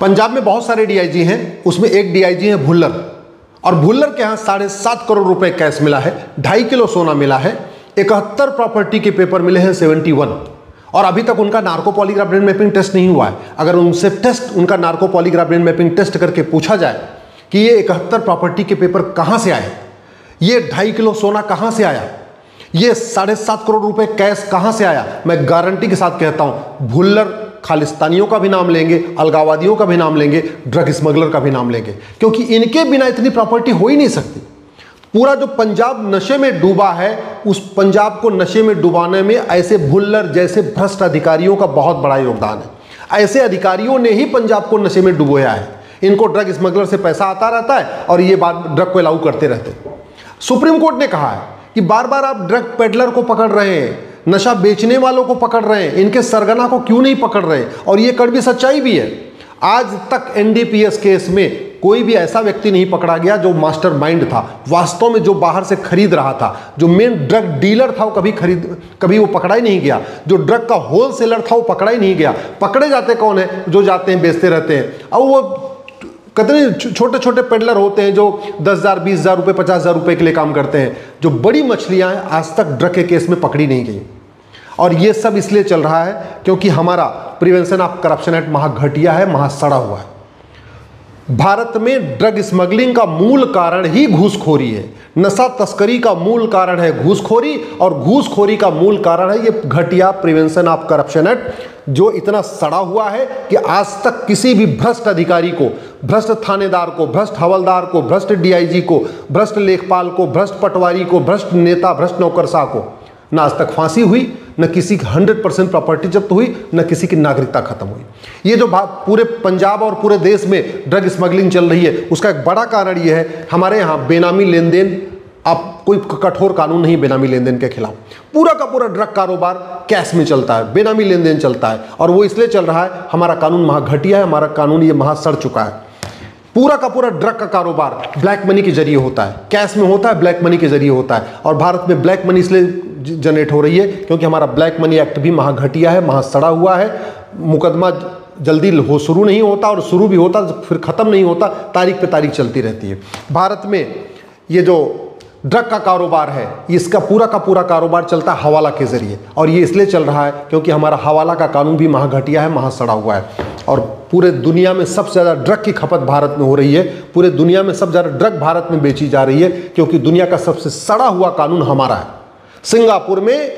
पंजाब में बहुत सारे डीआईजी हैं, उसमें एक डीआईजी है भुल्लर, और भुल्लर के यहाँ 7.5 करोड़ रुपए कैश मिला है, 2.5 किलो सोना मिला है, 71 प्रॉपर्टी के पेपर मिले हैं 71, और अभी तक उनका narco polygraph brain mapping test नहीं हुआ है। अगर उनसे उनका narco polygraph brain mapping test करके पूछा जाए कि ये 71 प्रॉपर्टी के पेपर कहाँ से आए, ये 2.5 किलो सोना कहाँ से आया, ये 7.5 करोड़ रुपए कैश कहाँ से आया, मैं गारंटी के साथ कहता हूं भुल्लर खालिस्तानियों का भी नाम लेंगे, अलगाववादियों का भी नाम लेंगे, ड्रग स्मगलर का भी नाम लेंगे, क्योंकि इनके बिना इतनी प्रॉपर्टी हो ही नहीं सकती। पूरा जो पंजाब नशे में डूबा है, उस पंजाब को नशे में डुबाने में ऐसे भुल्लर जैसे भ्रष्ट अधिकारियों का बहुत बड़ा योगदान है। ऐसे अधिकारियों ने ही पंजाब को नशे में डुबोया है। इनको ड्रग स्मगलर से पैसा आता रहता है और ये बात ड्रग को अलाउ करते रहते हैं। सुप्रीम कोर्ट ने कहा है कि बार बार आप ड्रग पेडलर को पकड़ रहे हैं, नशा बेचने वालों को पकड़ रहे हैं, इनके सरगना को क्यों नहीं पकड़ रहे, और ये कड़वी सच्चाई भी है। आज तक एनडीपीएस केस में कोई भी ऐसा व्यक्ति नहीं पकड़ा गया जो मास्टरमाइंड था, वास्तव में जो बाहर से खरीद रहा था, जो मेन ड्रग डीलर था, वो कभी वो पकड़ा ही नहीं गया। जो ड्रग का होलसेलर था वो पकड़ा ही नहीं गया। पकड़े जाते कौन है? जो जाते हैं बेचते रहते हैं। अब वो कितने छोटे छोटे पेडलर होते हैं जो 10,000, 20,000 रुपये, 50,000 रुपये के लिए काम करते हैं। जो बड़ी मछलियां हैं आज तक ड्रग के केस में पकड़ी नहीं गई, और ये सब इसलिए चल रहा है क्योंकि हमारा प्रिवेंशन ऑफ करप्शन एक्ट महा घटिया है, महा सड़ा हुआ है। भारत में ड्रग स्मगलिंग का मूल कारण ही घूसखोरी है। नशा तस्करी का मूल कारण है घूसखोरी, और घूसखोरी का मूल कारण है ये घटिया प्रिवेंशन ऑफ करप्शन एक्ट, जो इतना सड़ा हुआ है कि आज तक किसी भी भ्रष्ट अधिकारी को, भ्रष्ट थानेदार को, भ्रष्ट हवलदार को, भ्रष्ट डीआईजी को, भ्रष्ट लेखपाल को, भ्रष्ट पटवारी को, भ्रष्ट नेता, भ्रष्ट नौकरशाह को न आज तक फांसी हुई, न किसी की 100% प्रॉपर्टी जब्त हुई, न किसी की नागरिकता खत्म हुई। ये जो पूरे पंजाब और पूरे देश में ड्रग स्मगलिंग चल रही है, उसका एक बड़ा कारण ये है हमारे यहाँ बेनामी लेन देन। आप कोई कठोर कानून नहीं बेनामी लेन देन के खिलाफ। पूरा का पूरा ड्रग कारोबार कैश में चलता है, बेनामी लेन देन चलता है, और वो इसलिए चल रहा है हमारा कानून महा घटिया है, हमारा कानून ये महा सड़ चुका है। पूरा का पूरा ड्रग का कारोबार ब्लैक मनी के जरिए होता है, कैश में होता है, ब्लैक मनी के जरिए होता है। और भारत में ब्लैक मनी इसलिए जनरेट हो रही है क्योंकि हमारा ब्लैक मनी एक्ट भी महा घटिया है, महा सड़ा हुआ है। मुकदमा जल्दी शुरू नहीं होता, और शुरू भी होता फिर ख़त्म नहीं होता, तारीख पे तारीख चलती रहती है। भारत में ये जो ड्रग का कारोबार है, इसका पूरा का पूरा कारोबार चलता है हवाला के जरिए, और ये इसलिए चल रहा है क्योंकि हमारा हवाला का कानून भी महा घटिया है, महा सड़ा हुआ है। और पूरे दुनिया में सबसे ज़्यादा ड्रग की खपत भारत में हो रही है। पूरे दुनिया में सबसे ज़्यादा ड्रग भारत में बेची जा रही है क्योंकि दुनिया का सबसे सड़ा हुआ कानून हमारा है। सिंगापुर में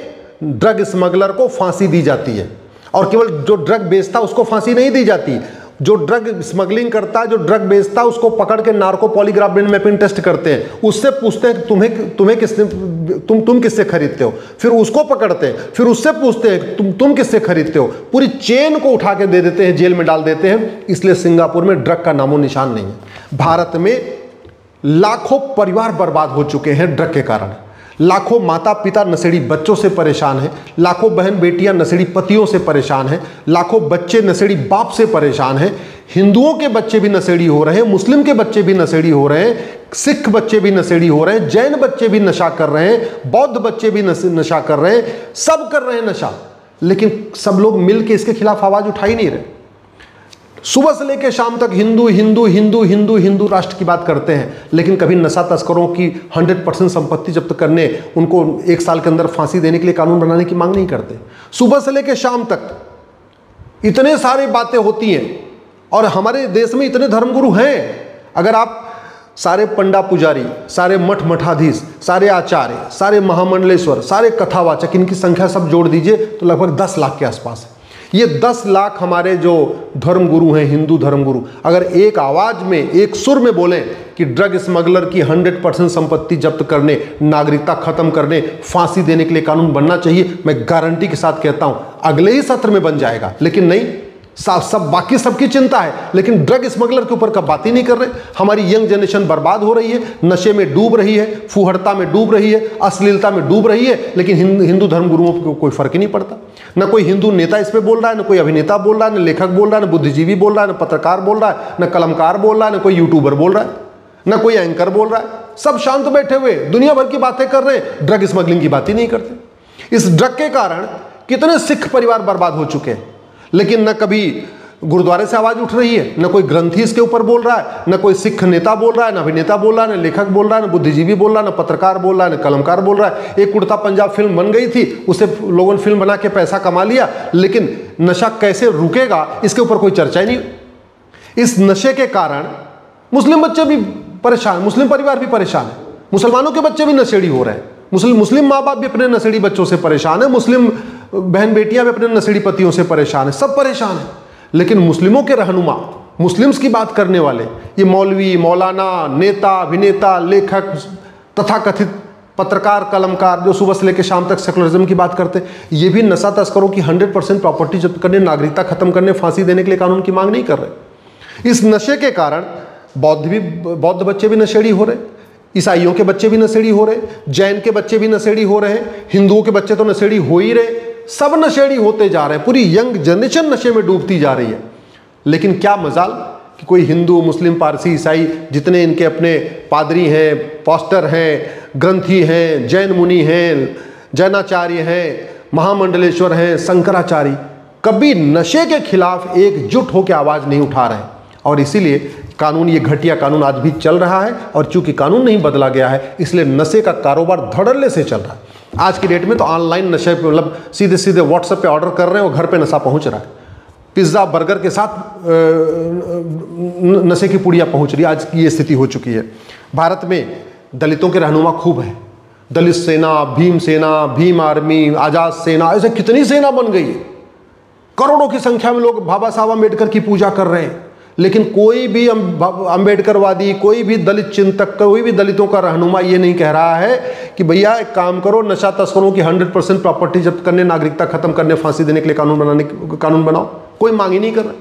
ड्रग स्मगलर को फांसी दी जाती है, और केवल जो ड्रग बेचता उसको फांसी नहीं दी जाती, जो ड्रग स्मगलिंग करता है, जो ड्रग बेचता है, उसको पकड़ के narco polygraph brain mapping test करते हैं। उससे पूछते हैं तुम किससे खरीदते हो, फिर उसको पकड़ते हैं, फिर उससे पूछते हैं तुम किससे खरीदते हो। पूरी चेन को उठा के दे देते हैं, जेल में डाल देते हैं। इसलिए सिंगापुर में ड्रग का नामो निशान नहीं है। भारत में लाखों परिवार बर्बाद हो चुके हैं ड्रग के कारण। लाखों माता पिता नशेड़ी बच्चों से परेशान हैं, लाखों बहन बेटियां नशेड़ी पतियों से परेशान हैं, लाखों बच्चे नशेड़ी बाप से परेशान हैं। हिंदुओं के बच्चे भी नशेड़ी हो रहे हैं, मुस्लिम के बच्चे भी नशेड़ी हो रहे हैं, सिख बच्चे भी नशेड़ी हो रहे हैं, जैन बच्चे भी नशा कर रहे हैं, बौद्ध बच्चे भी नशा कर रहे हैं, सब कर रहे हैं नशा। लेकिन सब लोग मिल के इसके खिलाफ आवाज उठा ही नहीं रहे। सुबह से लेकर शाम तक हिंदू हिंदू हिंदू हिंदू हिंदू राष्ट्र की बात करते हैं, लेकिन कभी नशा तस्करों की 100% संपत्ति जब्त करने, उनको 1 साल के अंदर फांसी देने के लिए कानून बनाने की मांग नहीं करते। सुबह से लेकर शाम तक इतने सारी बातें होती हैं, और हमारे देश में इतने धर्मगुरु हैं। अगर आप सारे पंडा पुजारी, सारे मठ मठाधीश, सारे आचार्य, सारे महामंडलेश्वर, सारे कथावाचक, इनकी संख्या सब जोड़ दीजिए तो लगभग 10 लाख के आसपास है। ये 10 लाख हमारे जो धर्मगुरु हैं, हिंदू धर्मगुरु, अगर एक आवाज में, एक सुर में बोलें कि ड्रग स्मगलर की 100% संपत्ति जब्त करने, नागरिकता खत्म करने, फांसी देने के लिए कानून बनना चाहिए, मैं गारंटी के साथ कहता हूं अगले ही सत्र में बन जाएगा। लेकिन नहीं, सब बाकी सबकी चिंता है, लेकिन ड्रग स्मगलर के ऊपर कब बात ही नहीं कर रहे। हमारी यंग जनरेशन बर्बाद हो रही है, नशे में डूब रही है, फुहड़ता में डूब रही है, अश्लीलता में डूब रही है, लेकिन हिंदू धर्मगुरुओं को कोई फर्क ही नहीं पड़ता। न कोई हिंदू नेता इस पे बोल रहा है, न कोई अभिनेता बोल रहा है, न लेखक बोल रहा है, न बुद्धिजीवी बोल रहा है, न पत्रकार बोल रहा है, न कलमकार बोल रहा है, न कोई यूट्यूबर बोल रहा है, न कोई एंकर बोल रहा है। सब शांत बैठे हुए दुनिया भर की बातें कर रहे हैं, ड्रग स्मगलिंग की बात ही नहीं करते। इस ड्रग के कारण कितने सिख परिवार बर्बाद हो चुके हैं, लेकिन न कभी गुरुद्वारे से आवाज उठ रही है, न कोई ग्रंथी इसके ऊपर बोल रहा है, न कोई सिख नेता बोल रहा है, न अभिनेता बोल रहा है, न लेखक बोल रहा है, न बुद्धिजीवी बोल रहा है, न पत्रकार बोल रहा है, न कलमकार बोल रहा है। एक उड़ता पंजाब फिल्म बन गई थी, उसे लोगों ने फिल्म बना के पैसा कमा लिया, लेकिन नशा कैसे रुकेगा इसके ऊपर कोई चर्चा ही नहीं। इस नशे के कारण मुस्लिम बच्चे भी परेशान, मुस्लिम परिवार भी परेशान है, मुसलमानों के बच्चे भी नशेड़ी हो रहे हैं, मुस्लिम माँ बाप भी अपने नशेड़ी बच्चों से परेशान है, मुस्लिम बहन बेटियां भी अपने नशेड़ी पतियों से परेशान है, सब परेशान है। लेकिन मुस्लिमों के रहनुमा, मुस्लिम्स की बात करने वाले, ये मौलवी, मौलाना, नेता, अभिनेता, लेखक, तथाकथित पत्रकार, कलमकार जो सुबह से लेकर शाम तक सेकुलरिज्म की बात करते हैं, ये भी नशा तस्करों की 100% प्रॉपर्टी जब्त करने, नागरिकता खत्म करने, फांसी देने के लिए कानून की मांग नहीं कर रहे। इस नशे के कारण बौद्ध बच्चे भी नशेड़ी हो रहे, ईसाइयों के बच्चे भी नशेड़ी हो रहे, जैन के बच्चे भी नशेड़ी हो रहे हैं, हिंदुओं के बच्चे तो नशेड़ी हो ही रहे, सब नशेड़ी होते जा रहे हैं, पूरी यंग जनरेशन नशे में डूबती जा रही है। लेकिन क्या मजाल कि कोई हिंदू, मुस्लिम, पारसी, ईसाई, जितने इनके अपने पादरी हैं, पास्टर हैं, ग्रंथी हैं, जैन मुनि हैं, जैनाचार्य हैं, महामंडलेश्वर हैं, शंकराचार्य, कभी नशे के खिलाफ एकजुट होकर आवाज नहीं उठा रहे। और इसीलिए कानून, ये घटिया कानून आज भी चल रहा है, और चूंकि कानून नहीं बदला गया है इसलिए नशे का कारोबार धड़ल्ले से चल रहा है। आज की डेट में तो ऑनलाइन नशे पे, मतलब सीधे सीधे व्हाट्सएप पे ऑर्डर कर रहे हैं और घर पे नशा पहुंच रहा है, पिज्ज़ा बर्गर के साथ नशे की पुड़िया पहुंच रही है। आज की ये स्थिति हो चुकी है। भारत में दलितों के रहनुमा खूब हैं, दलित सेना, भीम सेना, भीम आर्मी, आज़ाद सेना, ऐसे कितनी सेना बन गई है। करोड़ों की संख्या में लोग बाबा साहब अम्बेडकर की पूजा कर रहे हैं, लेकिन कोई भी अम्बेडकरवादी, कोई भी दलित चिंतक, कोई भी दलितों का रहनुमा ये नहीं कह रहा है कि भैया एक काम करो, नशा तस्करों की 100% प्रॉपर्टी जब्त करने, नागरिकता खत्म करने, फांसी देने के लिए कानून बनाओ। कोई मांग ही नहीं कर रहा।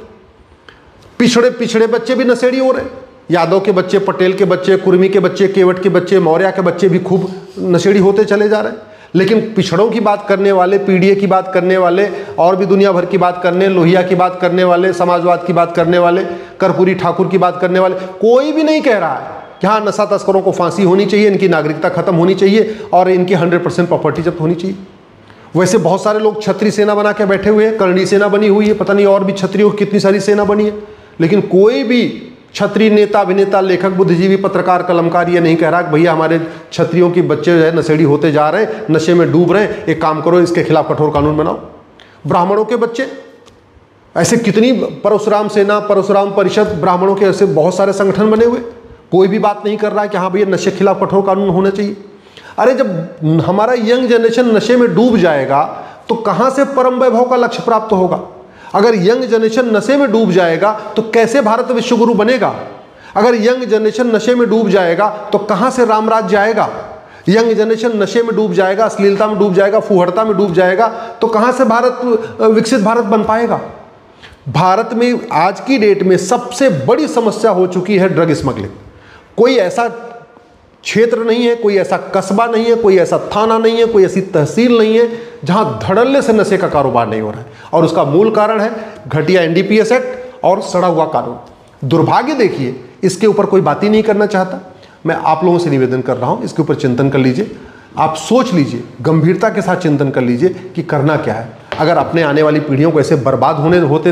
पिछड़े बच्चे भी नशेड़ी हो रहे, यादव के बच्चे, पटेल के बच्चे, कुर्मी के बच्चे, केवट के बच्चे, मौर्य के बच्चे भी खूब नशेड़ी होते चले जा रहे हैं। लेकिन पिछड़ों की बात करने वाले, पीडीए की बात करने वाले, और भी दुनिया भर की बात करने, लोहिया की बात करने वाले, समाजवाद की बात करने वाले, कर्पूरी ठाकुर की बात करने वाले, कोई भी नहीं कह रहा है कि हाँ नशा तस्करों को फांसी होनी चाहिए, इनकी नागरिकता खत्म होनी चाहिए और इनकी 100% प्रॉपर्टी जब्त होनी चाहिए। वैसे बहुत सारे लोग छत्री सेना बना के बैठे हुए हैं, करणी सेना बनी हुई है, पता नहीं और भी छत्रियों की कितनी सारी सेना बनी है, लेकिन कोई भी छत्री नेता, अभिनेता, लेखक, बुद्धिजीवी, पत्रकार, कलमकार ये नहीं कह रहा कि भैया हमारे छत्रियों के बच्चे जो है नशेड़ी होते जा रहे हैं, नशे में डूब रहे हैं, एक काम करो इसके खिलाफ कठोर कानून बनाओ। ब्राह्मणों के बच्चे, ऐसे कितनी परशुराम सेना, परशुराम परिषद, ब्राह्मणों के ऐसे बहुत सारे संगठन बने हुए, कोई भी बात नहीं कर रहा है कि हाँ भैया नशे के खिलाफ कठोर कानून होना चाहिए। अरे जब हमारा यंग जनरेशन नशे में डूब जाएगा तो कहाँ से परम वैभव का लक्ष्य प्राप्त होगा? अगर यंग जनरेशन नशे में डूब जाएगा तो कैसे भारत विश्वगुरु बनेगा? अगर यंग जनरेशन नशे में डूब जाएगा तो कहां से राम राज्य आएगा? यंग जनरेशन नशे में डूब जाएगा, अश्लीलता में डूब जाएगा, फुहड़ता में डूब जाएगा तो कहां से भारत विकसित भारत बन पाएगा? भारत में आज की डेट में सबसे बड़ी समस्या हो चुकी है ड्रग स्मगलिंग। कोई ऐसा क्षेत्र नहीं है, कोई ऐसा कस्बा नहीं है, कोई ऐसा थाना नहीं है, कोई ऐसी तहसील नहीं है जहां धड़ल्ले से नशे का कारोबार नहीं हो रहा है। और उसका मूल कारण है घटिया एनडीपीएस एक्ट और सड़ा हुआ कानून। दुर्भाग्य देखिए, इसके ऊपर कोई बात ही नहीं करना चाहता। मैं आप लोगों से निवेदन कर रहा हूं, इसके ऊपर चिंतन कर लीजिए, आप सोच लीजिए, गंभीरता के साथ चिंतन कर लीजिए कि करना क्या है। अगर अपने आने वाली पीढ़ियों को ऐसे बर्बाद होते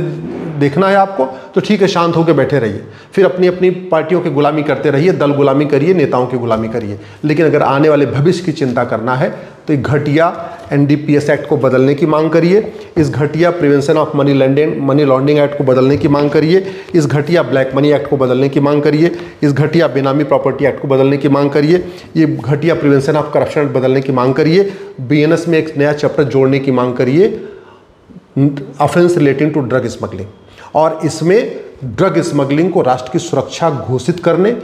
देखना है आपको तो ठीक है, शांत होकर बैठे रहिए, फिर अपनी अपनी पार्टियों की गुलामी करते रहिए, दल गुलामी करिए, नेताओं की गुलामी करिए। लेकिन अगर आने वाले भविष्य की चिंता करना है तो घटिया एनडीपीएस एक्ट को बदलने की मांग करिए, इस घटिया prevention of money laundering act को बदलने की मांग करिए, इस घटिया ब्लैक मनी एक्ट को बदलने की मांग करिए, इस घटिया बेनामी प्रॉपर्टी एक्ट को बदलने की मांग करिए, ये घटिया प्रिवेंशन ऑफ करप्शन एक्ट बदलने की मांग करिए, बीएनएस में एक नया चैप्टर जोड़ने की मांग करिए, offence relating to drug smuggling, और इसमें ड्रग स्मगलिंग को राष्ट्र की सुरक्षा घोषित करने,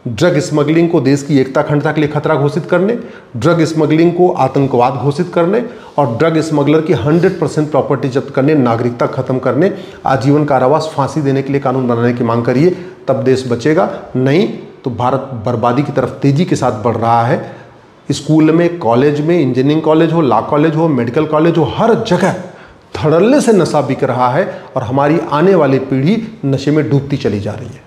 ड्रग स्मगलिंग को देश की एकता अखंडता के लिए खतरा घोषित करने, ड्रग स्मगलिंग को आतंकवाद घोषित करने और ड्रग स्मगलर की 100% प्रॉपर्टी जब्त करने, नागरिकता खत्म करने, आजीवन कारावास, फांसी देने के लिए कानून बनाने की मांग करिए, तब देश बचेगा। नहीं तो भारत बर्बादी की तरफ तेजी के साथ बढ़ रहा है। स्कूल में, कॉलेज में, इंजीनियरिंग कॉलेज हो, लॉ कॉलेज हो, मेडिकल कॉलेज हो, हर जगह धड़ल्ले से नशा बिक रहा है और हमारी आने वाली पीढ़ी नशे में डूबती चली जा रही है।